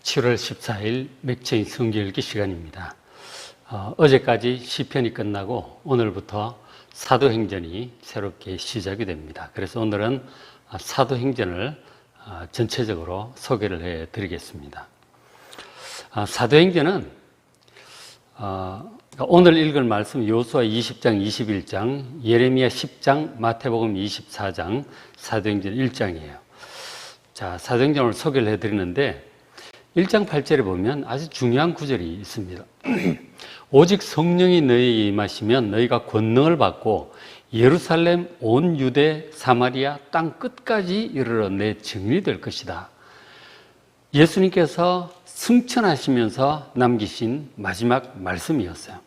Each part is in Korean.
7월 14일 맥체인 성경읽기 시간입니다. 어제까지 시편이 끝나고 오늘부터 사도행전이 새롭게 시작이 됩니다. 그래서 오늘은 사도행전을 전체적으로 소개를 해드리겠습니다. 사도행전은 오늘 읽을 말씀 여호수아 20장, 21장, 예레미야 10장, 마태복음 24장, 사도행전 1장이에요. 자, 사도행전을 소개를 해드리는데 1장 8절에 보면 아주 중요한 구절이 있습니다. 오직 성령이 너희에게 임하시면 너희가 권능을 받고 예루살렘, 온 유대, 사마리아 땅 끝까지 이르러 내 증인이 될 것이다. 예수님께서 승천하시면서 남기신 마지막 말씀이었어요.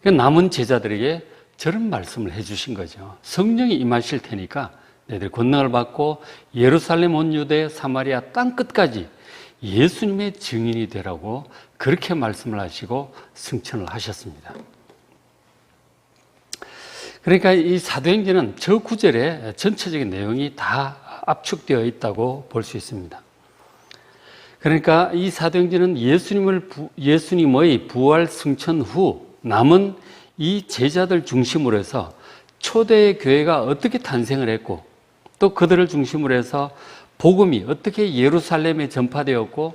남은 제자들에게 저런 말씀을 해주신 거죠. 성령이 임하실 테니까 너희들 권능을 받고 예루살렘, 온 유대, 사마리아 땅 끝까지 예수님의 증인이 되라고 그렇게 말씀을 하시고 승천을 하셨습니다. 그러니까 이 사도행전은 저 구절에 전체적인 내용이 다 압축되어 있다고 볼 수 있습니다. 그러니까 이 사도행전은 예수님의 부활 승천 후 남은 이 제자들 중심으로 해서 초대 교회가 어떻게 탄생을 했고 또 그들을 중심으로 해서 복음이 어떻게 예루살렘에 전파되었고,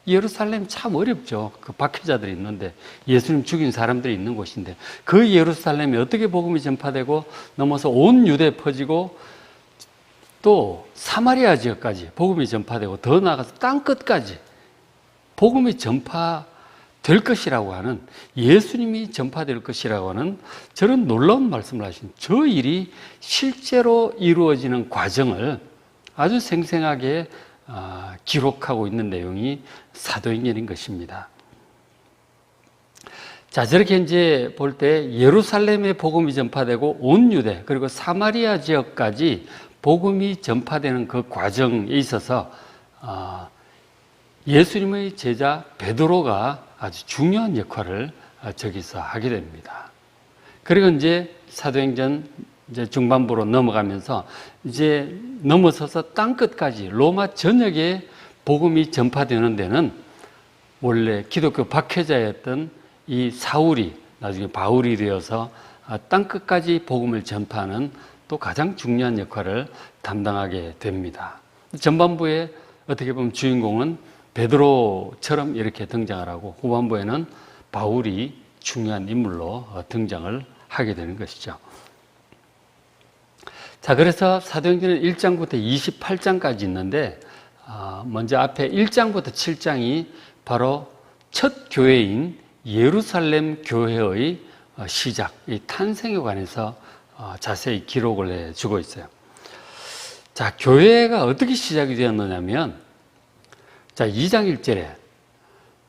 예루살렘 참 어렵죠. 그 박해자들이 있는데, 예수님 죽인 사람들이 있는 곳인데, 그 예루살렘에 어떻게 복음이 전파되고, 넘어서 온 유대에 퍼지고, 또 사마리아 지역까지 복음이 전파되고, 더 나아가서 땅 끝까지 복음이 전파될 것이라고 하는, 예수님이 전파될 것이라고 하는 저런 놀라운 말씀을 하신 저 일이 실제로 이루어지는 과정을 아주 생생하게 기록하고 있는 내용이 사도행전인 것입니다. 자, 저렇게 이제 볼 때 예루살렘에 복음이 전파되고 온 유대 그리고 사마리아 지역까지 복음이 전파되는 그 과정에 있어서 예수님의 제자 베드로가 아주 중요한 역할을 저기서 하게 됩니다. 그리고 이제 사도행전 이제 중반부로 넘어가면서 이제 넘어서서 땅 끝까지 로마 전역에 복음이 전파되는 데는 원래 기독교 박해자였던 이 사울이 나중에 바울이 되어서 땅 끝까지 복음을 전파하는 또 가장 중요한 역할을 담당하게 됩니다. 전반부에 어떻게 보면 주인공은 베드로처럼 이렇게 등장을 하고 후반부에는 바울이 중요한 인물로 등장을 하게 되는 것이죠. 자, 그래서 사도행전은 1장부터 28장까지 있는데 먼저 앞에 1장부터 7장이 바로 첫 교회인 예루살렘 교회의 시작, 이 탄생에 관해서 자세히 기록을 해주고 있어요. 자, 교회가 어떻게 시작이 되었느냐면 자, 2장 1절에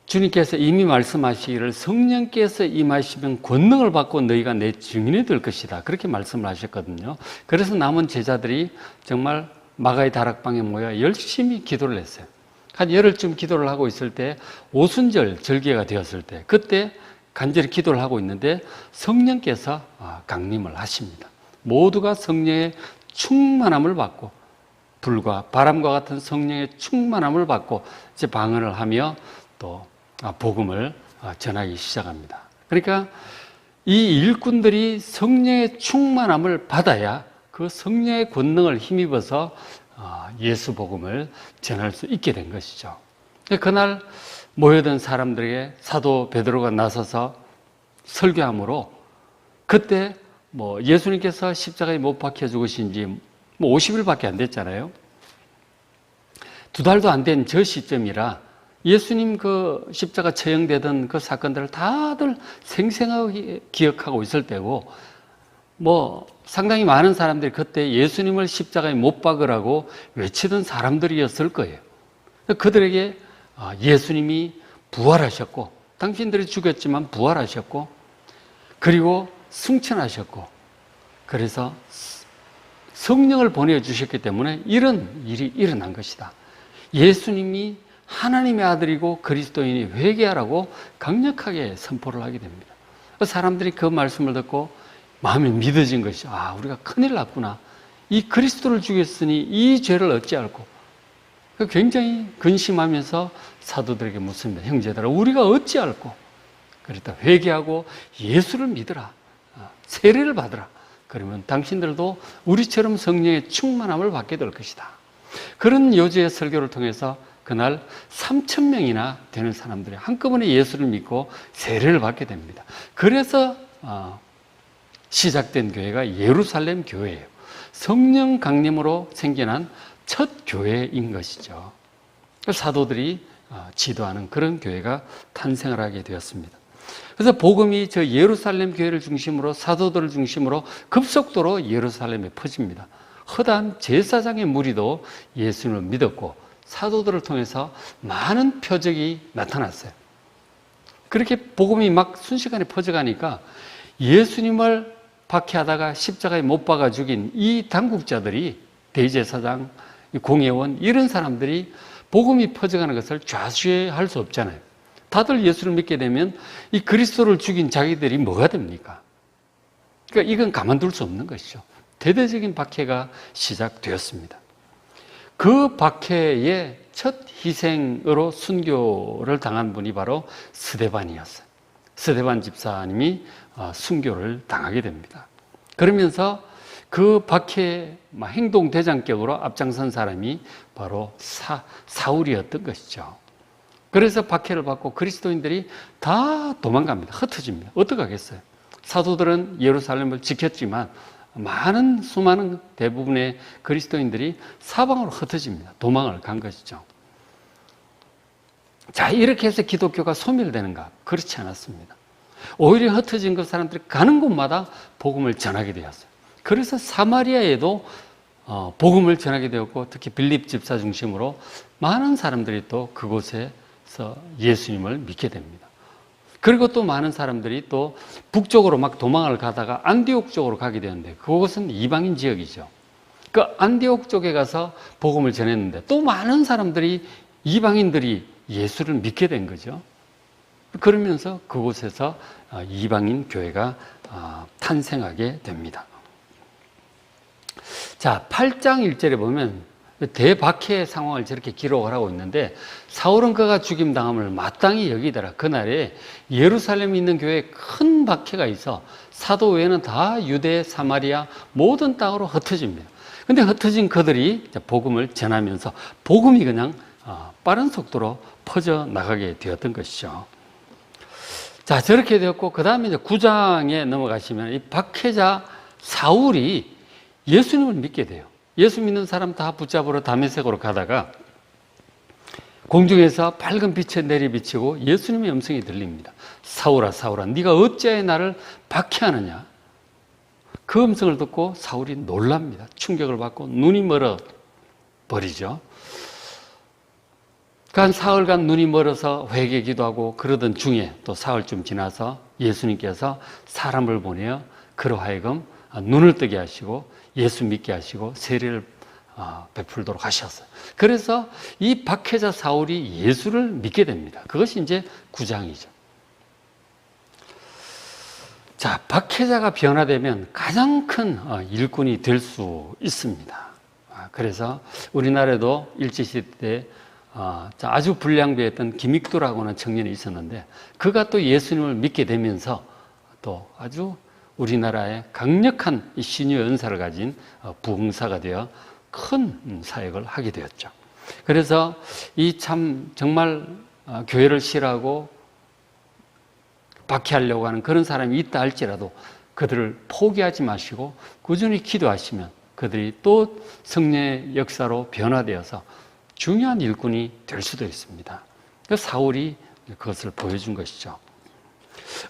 주님께서 이미 말씀하시기를 성령께서 임하시면 권능을 받고 너희가 내 증인이 될 것이다. 그렇게 말씀을 하셨거든요. 그래서 남은 제자들이 정말 마가의 다락방에 모여 열심히 기도를 했어요. 한 열흘쯤 기도를 하고 있을 때 오순절 절기가 되었을 때 그때 간절히 기도를 하고 있는데 성령께서 강림을 하십니다. 모두가 성령의 충만함을 받고 불과 바람과 같은 성령의 충만함을 받고 이제 방언을 하며 또 복음을 전하기 시작합니다. 그러니까 이 일꾼들이 성령의 충만함을 받아야 그 성령의 권능을 힘입어서 예수 복음을 전할 수 있게 된 것이죠. 그날 모여든 사람들에게 사도 베드로가 나서서 설교함으로 그때 예수님께서 십자가에 못 박혀 죽으신 지 50일밖에 안 됐잖아요. 2달도 안 된 저 시점이라 예수님 그 십자가 처형되던 그 사건들을 다들 생생하게 기억하고 있을 때고 상당히 많은 사람들이 그때 예수님을 십자가에 못 박으라고 외치던 사람들이었을 거예요. 그들에게 예수님이 부활하셨고 당신들이 죽였지만 부활하셨고 그리고 승천하셨고 그래서 성령을 보내주셨기 때문에 이런 일이 일어난 것이다. 예수님이 하나님의 아들이고 그리스도인이 회개하라고 강력하게 선포를 하게 됩니다. 사람들이 그 말씀을 듣고 마음이 믿어진 것이 우리가 큰일 났구나. 이 그리스도를 죽였으니 이 죄를 어찌할꼬. 굉장히 근심하면서 사도들에게 묻습니다. 형제들아, 우리가 어찌할꼬? 그랬다. 회개하고 예수를 믿으라. 세례를 받으라. 그러면 당신들도 우리처럼 성령의 충만함을 받게 될 것이다. 그런 요지의 설교를 통해서 그날 3,000명이나 되는 사람들이 한꺼번에 예수를 믿고 세례를 받게 됩니다. 그래서 시작된 교회가 예루살렘 교회예요. 성령 강림으로 생겨난 첫 교회인 것이죠. 사도들이 지도하는 그런 교회가 탄생을 하게 되었습니다. 그래서 복음이 저 예루살렘 교회를 중심으로 사도들을 중심으로 급속도로 예루살렘에 퍼집니다. 허다한 제사장의 무리도 예수님을 믿었고 사도들을 통해서 많은 표적이 나타났어요. 그렇게 복음이 막 순식간에 퍼져가니까 예수님을 박해하다가 십자가에 못 박아 죽인 이 당국자들이 대제사장, 공회원 이런 사람들이 복음이 퍼져가는 것을 좌시할 수 없잖아요. 다들 예수를 믿게 되면 이 그리스도를 죽인 자기들이 뭐가 됩니까? 그러니까 이건 가만둘 수 없는 것이죠. 대대적인 박해가 시작되었습니다. 그 박해의 첫 희생으로 순교를 당한 분이 바로 스데반이었어요. 스데반 집사님이 순교를 당하게 됩니다. 그러면서 그 박해 행동 대장격으로 앞장선 사람이 바로 사울이었던 것이죠. 그래서 박해를 받고 그리스도인들이 다 도망갑니다. 흩어집니다. 어떡하겠어요? 사도들은 예루살렘을 지켰지만 수많은 대부분의 그리스도인들이 사방으로 흩어집니다. 도망을 간 것이죠. 자, 이렇게 해서 기독교가 소멸되는가? 그렇지 않았습니다. 오히려 흩어진 그 사람들이 가는 곳마다 복음을 전하게 되었어요. 그래서 사마리아에도 복음을 전하게 되었고 특히 빌립 집사 중심으로 많은 사람들이 또 그곳에서 예수님을 믿게 됩니다. 그리고 또 많은 사람들이 또 북쪽으로 막 도망을 가다가 안디옥 쪽으로 가게 되는데 그곳은 이방인 지역이죠. 그 안디옥 쪽에 가서 복음을 전했는데 또 많은 사람들이 이방인들이 예수를 믿게 된 거죠. 그러면서 그곳에서 이방인 교회가 탄생하게 됩니다. 자, 8장 1절에 보면 대박해의 상황을 저렇게 기록을 하고 있는데 사울은 그가 죽임당함을 마땅히 여기더라. 그날에 예루살렘에 있는 교회에 큰 박해가 있어 사도 외에는 다 유대, 사마리아 모든 땅으로 흩어집니다. 근데 흩어진 그들이 복음을 전하면서 복음이 그냥 빠른 속도로 퍼져나가게 되었던 것이죠. 자, 저렇게 되었고 그 다음에 이제 9장에 넘어가시면 이 박해자 사울이 예수님을 믿게 돼요. 예수 믿는 사람 다 붙잡으러 다메섹으로 가다가 공중에서 밝은 빛에 내리비치고 예수님의 음성이 들립니다. 사울아 사울아 네가 어찌하여 나를 박해하느냐. 그 음성을 듣고 사울이 놀랍니다. 충격을 받고 눈이 멀어 버리죠. 한 사흘간 눈이 멀어서 회개 기도하고 그러던 중에 또 사흘쯤 지나서 예수님께서 사람을 보내어 그로 하여금 눈을 뜨게 하시고 예수 믿게 하시고 세례를 베풀도록 하셨어요. 그래서 이 박해자 사울이 예수를 믿게 됩니다. 그것이 이제 9장이죠. 자, 박해자가 변화되면 가장 큰 일꾼이 될 수 있습니다. 그래서 우리나라에도 일제시대 때 아주 불량배였던 김익두라고는 청년이 있었는데 그가 또 예수님을 믿게 되면서 또 아주 우리나라의 강력한 신유 연사를 가진 부흥사가 되어 큰 사역을 하게 되었죠. 그래서 이 참 정말 교회를 싫어하고 박해하려고 하는 그런 사람이 있다 할지라도 그들을 포기하지 마시고 꾸준히 기도하시면 그들이 또 성령의 역사로 변화되어서 중요한 일꾼이 될 수도 있습니다. 사울이 그것을 보여준 것이죠.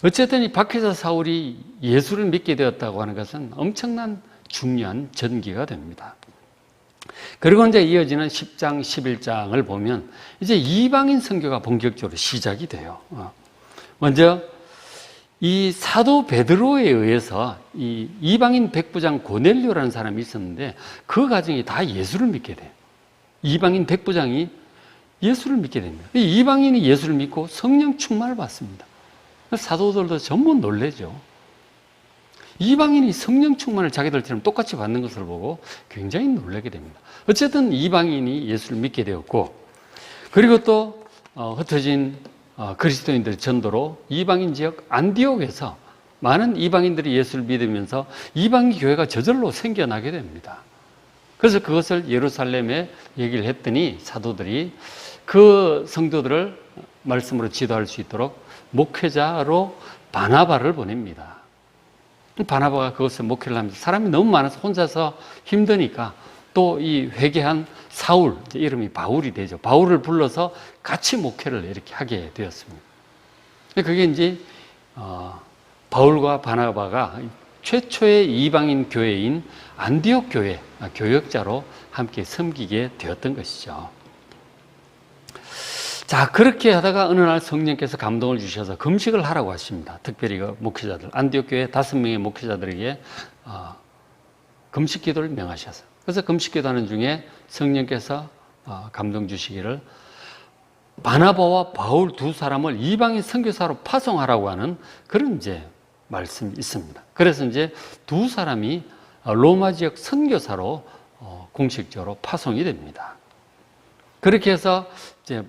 어쨌든 이 박해자 사울이 예수를 믿게 되었다고 하는 것은 엄청난 중요한 전기가 됩니다. 그리고 이제 이어지는 10장, 11장을 보면 이제 이방인 선교가 본격적으로 시작이 돼요. 먼저 이 사도 베드로에 의해서 이 이방인 백부장 고넬료라는 사람이 있었는데 그 가정이 다 예수를 믿게 돼요. 이방인 백부장이 예수를 믿게 됩니다. 이방인이 예수를 믿고 성령 충만을 받습니다. 사도들도 전부 놀래죠. 이방인이 성령 충만을 자기들처럼 똑같이 받는 것을 보고 굉장히 놀라게 됩니다. 어쨌든 이방인이 예수를 믿게 되었고, 그리고 또 흩어진 그리스도인들의 전도로 이방인 지역 안디옥에서 많은 이방인들이 예수를 믿으면서 이방인 교회가 저절로 생겨나게 됩니다. 그래서 그것을 예루살렘에 얘기를 했더니 사도들이 그 성도들을 말씀으로 지도할 수 있도록 목회자로 바나바를 보냅니다. 바나바가 그것을 목회를 하면서 사람이 너무 많아서 혼자서 힘드니까 또 이 회개한 사울, 이름이 바울이 되죠. 바울을 불러서 같이 목회를 이렇게 하게 되었습니다. 그게 이제 바울과 바나바가 최초의 이방인 교회인 안디옥 교회 교역자로 함께 섬기게 되었던 것이죠. 자, 그렇게 하다가 어느 날 성령께서 감동을 주셔서 금식을 하라고 하십니다. 특별히 그 목회자들, 안디옥 교회 5명의 목회자들에게 금식 기도를 명하셔서, 그래서 금식 기도하는 중에 성령께서 감동 주시기를 바나바와 바울 두 사람을 이방인 선교사로 파송하라고 하는 그런 이제 말씀이 있습니다. 그래서 이제 두 사람이 로마 지역 선교사로 공식적으로 파송이 됩니다. 그렇게 해서 이제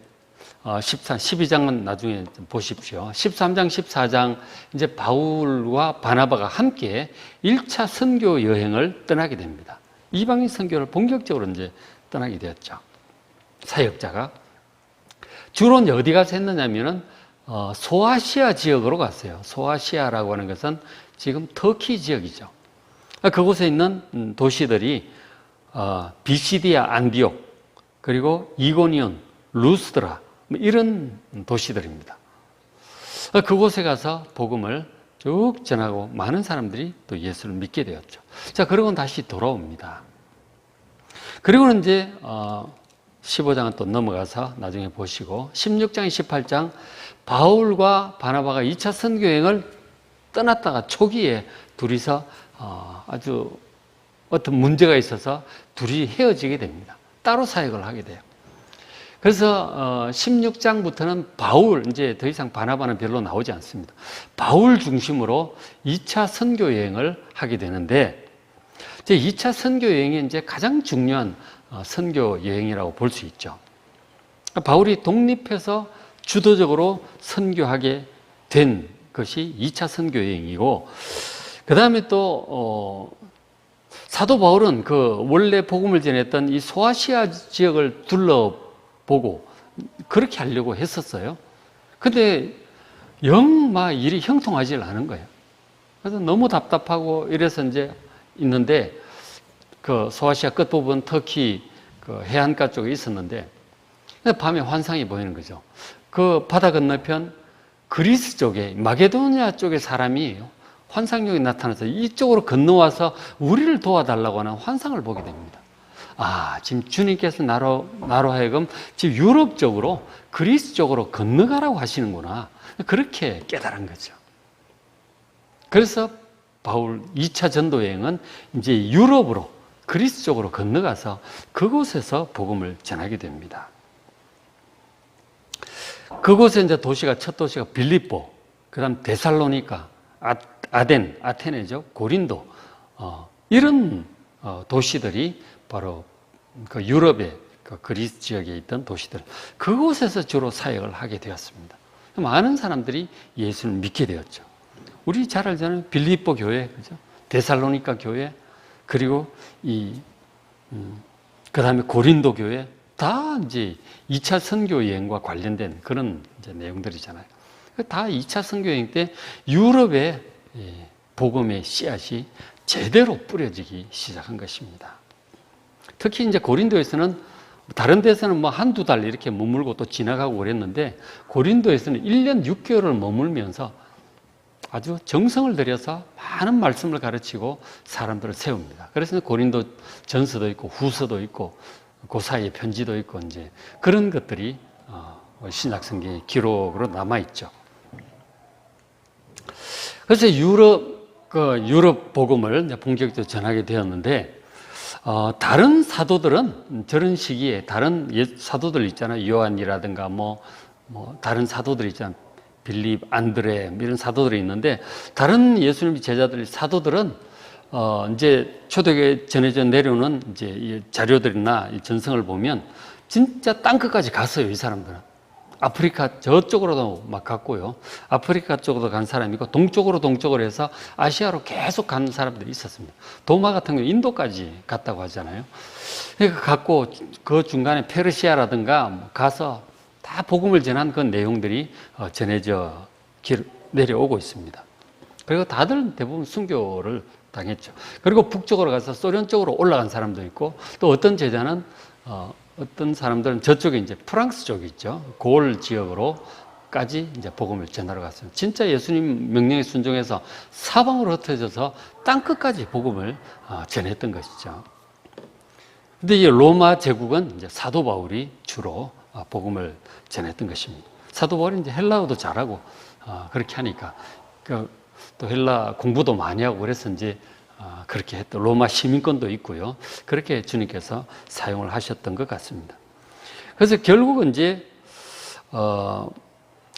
12장은 나중에 보십시오. 13장, 14장 이제 바울과 바나바가 함께 1차 선교 여행을 떠나게 됩니다. 이방인 선교를 본격적으로 이제 떠나게 되었죠. 사역자가 주로 이제 어디 가서 했느냐면은 소아시아 지역으로 갔어요. 소아시아라고 하는 것은 지금 터키 지역이죠. 그곳에 있는 도시들이 비시디아 안디옥, 그리고 이고니온, 루스드라 이런 도시들입니다. 그곳에 가서 복음을 쭉 전하고 많은 사람들이 또 예수를 믿게 되었죠. 자, 그러고 다시 돌아옵니다. 그리고는 이제 15장은 또 넘어가서 나중에 보시고 16장, 18장 바울과 바나바가 2차 선교여행을 떠났다가 초기에 둘이서 아주 어떤 문제가 있어서 둘이 헤어지게 됩니다. 따로 사역을 하게 돼요. 그래서 16장부터는 바울, 이제 더 이상 바나바는 별로 나오지 않습니다. 바울 중심으로 2차 선교 여행을 하게 되는데, 이제 2차 선교 여행이 이제 가장 중요한 선교 여행이라고 볼 수 있죠. 바울이 독립해서 주도적으로 선교하게 된 것이 2차 선교 여행이고, 그 다음에 또 사도 바울은 그 원래 복음을 전했던 이 소아시아 지역을 둘러보고 그렇게 하려고 했었어요. 근데 영 막 일이 형통하지 않은 거예요. 그래서 너무 답답하고 이래서 이제 있는데, 그 소아시아 끝부분 터키 그 해안가 쪽에 있었는데 밤에 환상이 보이는 거죠. 그 바다 건너편 그리스 쪽에, 마게도니아 쪽의 사람이 환상력이 나타나서 이쪽으로 건너와서 우리를 도와달라고 하는 환상을 보게 됩니다. 지금 주님께서 나로 하여금 지금 유럽 쪽으로, 그리스 쪽으로 건너가라고 하시는구나. 그렇게 깨달은 거죠. 그래서 바울 2차 전도 여행은 이제 유럽으로, 그리스 쪽으로 건너가서 그곳에서 복음을 전하게 됩니다. 그곳에 이제 첫 도시가 빌립보, 그 다음 데살로니가, 아테네죠. 고린도, 이런 도시들이 바로 그 유럽의 그 그리스 지역에 있던 도시들, 그곳에서 주로 사역을 하게 되었습니다. 많은 사람들이 예수를 믿게 되었죠. 우리 잘 알잖아요. 빌립보 교회, 그죠? 데살로니가 교회, 그리고 그 다음에 고린도 교회, 다 이제 2차 선교 여행과 관련된 그런 이제 내용들이잖아요. 다 2차 선교 여행 때 유럽의 복음의 씨앗이 제대로 뿌려지기 시작한 것입니다. 특히 이제 고린도에서는, 다른 데서는 뭐 한두 달 이렇게 머물고 또 지나가고 그랬는데, 고린도에서는 1년 6개월을 머물면서 아주 정성을 들여서 많은 말씀을 가르치고 사람들을 세웁니다. 그래서 고린도 전서도 있고 후서도 있고 그 사이에 편지도 있고 이제 그런 것들이 신약성경의 기록으로 남아 있죠. 그래서 유럽 복음을 본격적으로 전하게 되었는데, 다른 사도들은 저런 시기에 다른 사도들 있잖아요. 요한이라든가 다른 사도들 있잖아요. 빌립, 안드레 이런 사도들이 있는데 다른 예수님 제자들 사도들은 이제 초대교회 전해져 내려오는 이제 이 자료들이나 이 전성을 보면 진짜 땅 끝까지 갔어요. 이 사람들은 아프리카 저쪽으로도 막 갔고요. 아프리카 쪽으로 간 사람이고 동쪽으로 해서 아시아로 계속 간 사람들이 있었습니다. 도마 같은 경우 인도까지 갔다고 하잖아요. 그러니까 갔고 그 중간에 페르시아라든가 가서 다 복음을 전한 그 내용들이 전해져 내려오고 있습니다. 그리고 다들 대부분 순교를 당했죠. 그리고 북쪽으로 가서 소련 쪽으로 올라간 사람도 있고 또 어떤 제자는 어떤 사람들은 저쪽에 이제 프랑스 쪽이 있죠. 고을 지역으로까지 이제 복음을 전하러 갔어요. 진짜 예수님 명령에 순종해서 사방으로 흩어져서 땅 끝까지 복음을 전했던 것이죠. 근데 이 로마 제국은 이제 사도 바울이 주로 복음을 전했던 것입니다. 사도 바울이 이제 헬라어도 잘하고 그렇게 하니까 또 헬라 공부도 많이 하고 그래서 이제 그렇게 했던 로마 시민권도 있고요. 그렇게 주님께서 사용을 하셨던 것 같습니다. 그래서 결국은 이제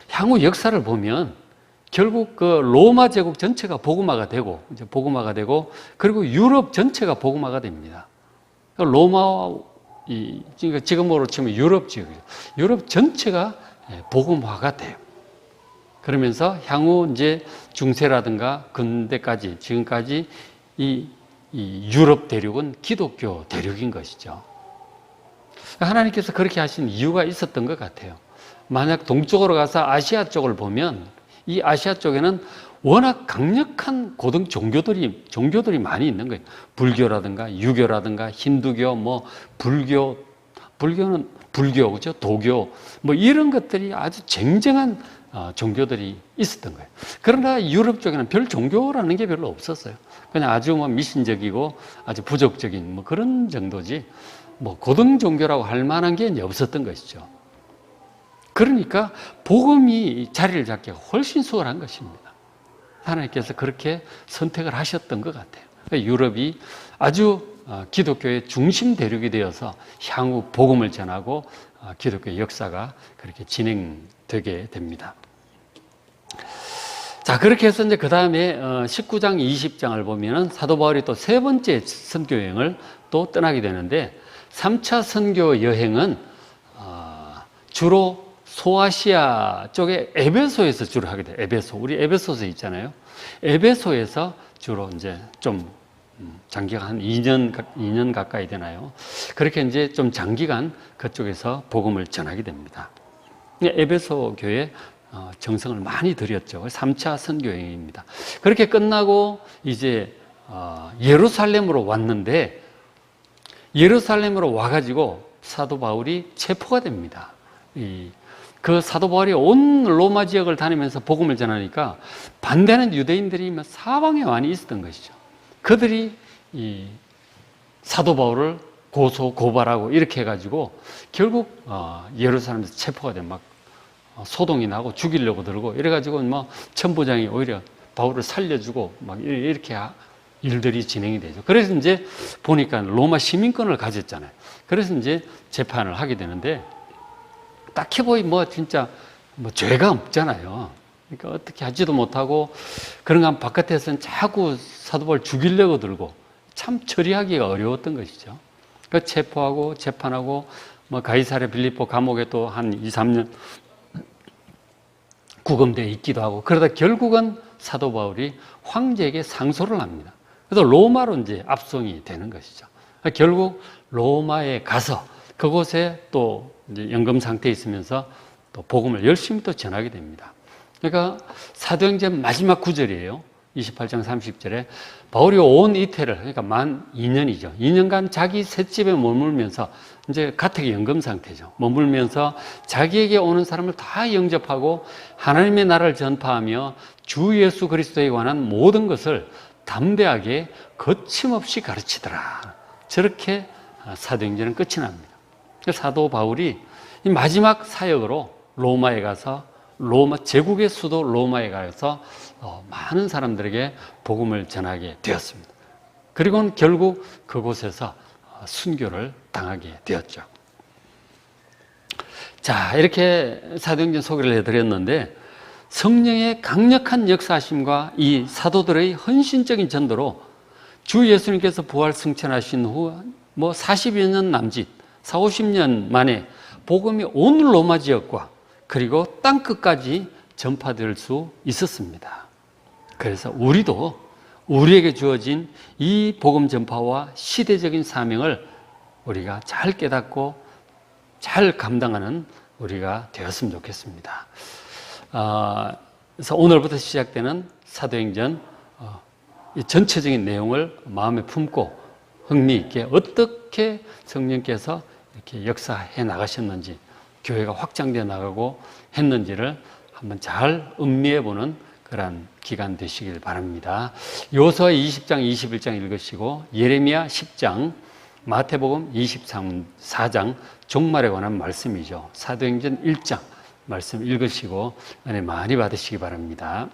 향후 역사를 보면 결국 그 로마 제국 전체가 복음화가 되고 이제 복음화가 되고 그리고 유럽 전체가 복음화가 됩니다. 로마 지금으로 치면 유럽 지역이죠. 유럽 전체가 복음화가 돼요. 그러면서 향후 이제 중세라든가 근대까지 지금까지 이 유럽 대륙은 기독교 대륙인 것이죠. 하나님께서 그렇게 하신 이유가 있었던 것 같아요. 만약 동쪽으로 가서 아시아 쪽을 보면 이 아시아 쪽에는 워낙 강력한 고등 종교들이 많이 있는 거예요. 불교라든가 유교라든가 힌두교, 뭐 불교는 불교, 그죠? 도교, 뭐 이런 것들이 아주 쟁쟁한 종교들이 있었던 거예요. 그러나 유럽 쪽에는 별 종교라는 게 별로 없었어요. 그냥 아주 뭐 미신적이고 아주 부족적인 뭐 그런 정도지 뭐 고등 종교라고 할 만한 게 이제 없었던 것이죠. 그러니까 복음이 자리를 잡기가 훨씬 수월한 것입니다. 하나님께서 그렇게 선택을 하셨던 것 같아요. 그러니까 유럽이 아주 기독교의 중심 대륙이 되어서 향후 복음을 전하고 기독교의 역사가 그렇게 진행되게 됩니다. 자, 그렇게 해서 이제 그 다음에 19장, 20장을 보면은 사도 바울이 또 세 번째 선교 여행을 또 떠나게 되는데 3차 선교 여행은 주로 소아시아 쪽에 에베소에서 주로 하게 돼요. 에베소. 우리 에베소서 있잖아요. 에베소에서 주로 이제 좀 장기간 한 2년 가까이 되나요? 그렇게 이제 좀 장기간 그쪽에서 복음을 전하게 됩니다. 에베소 교회 정성을 많이 들였죠. 3차 선교 여행입니다. 그렇게 끝나고 이제 예루살렘으로 왔는데 예루살렘으로 와가지고 사도 바울이 체포가 됩니다. 그 사도 바울이 온 로마 지역을 다니면서 복음을 전하니까 반대하는 유대인들이 사방에 많이 있었던 것이죠. 그들이 이 사도 바울을 고발하고 이렇게 해가지고 결국 예루살렘에서 체포가 돼 막 소동이 나고 죽이려고 들고 이래가지고 뭐 천부장이 오히려 바울을 살려주고 막 이렇게 일들이 진행이 되죠. 그래서 이제 보니까 로마 시민권을 가졌잖아요. 그래서 이제 재판을 하게 되는데 딱히 뭐 진짜 뭐 죄가 없잖아요. 그러니까 어떻게 하지도 못하고 그런가 바깥에서는 자꾸 사도 바울 죽이려고 들고 참 처리하기가 어려웠던 것이죠. 그 체포하고 재판하고 뭐 가이사랴 빌립보 감옥에 또 한 2, 3년 구금되어 있기도 하고 그러다 결국은 사도 바울이 황제에게 상소를 합니다. 그래서 로마로 이제 압송이 되는 것이죠. 결국 로마에 가서 그곳에 또 이제 연금 상태에 있으면서 또 복음을 열심히 또 전하게 됩니다. 그러니까 사도행전 마지막 구절이에요. 28장 30절에 바울이 온 이태를 그러니까 만 2년이죠. 2년간 자기 셋집에 머물면서 이제 가택의 연금 상태죠. 머물면서 자기에게 오는 사람을 다 영접하고 하나님의 나라를 전파하며 주 예수 그리스도에 관한 모든 것을 담대하게 거침없이 가르치더라. 저렇게 사도행전은 끝이 납니다. 사도 바울이 이 마지막 사역으로 로마에 가서 제국의 수도 로마에 가서 많은 사람들에게 복음을 전하게 되었습니다. 그리고는 결국 그곳에서 순교를 당하게 되었죠. 자, 이렇게 사도행전 소개를 해드렸는데 성령의 강력한 역사하심과 이 사도들의 헌신적인 전도로 주 예수님께서 부활 승천하신 후 40여 년 남짓, 40, 50년 만에 복음이 온 로마 지역과 그리고 땅 끝까지 전파될 수 있었습니다. 그래서 우리에게 주어진 이 복음 전파와 시대적인 사명을 우리가 잘 깨닫고 잘 감당하는 우리가 되었으면 좋겠습니다. 그래서 오늘부터 시작되는 사도행전 이 전체적인 내용을 마음에 품고 흥미있게 어떻게 성령께서 이렇게 역사해 나가셨는지, 교회가 확장되어 나가고 했는지를 한번 잘 음미해 보는 그런 기간 되시길 바랍니다. 요수아 20장, 21장 읽으시고 예레미야 10장, 마태복음 24장 종말에 관한 말씀이죠. 사도행전 1장 말씀 읽으시고 은혜 많이 받으시기 바랍니다.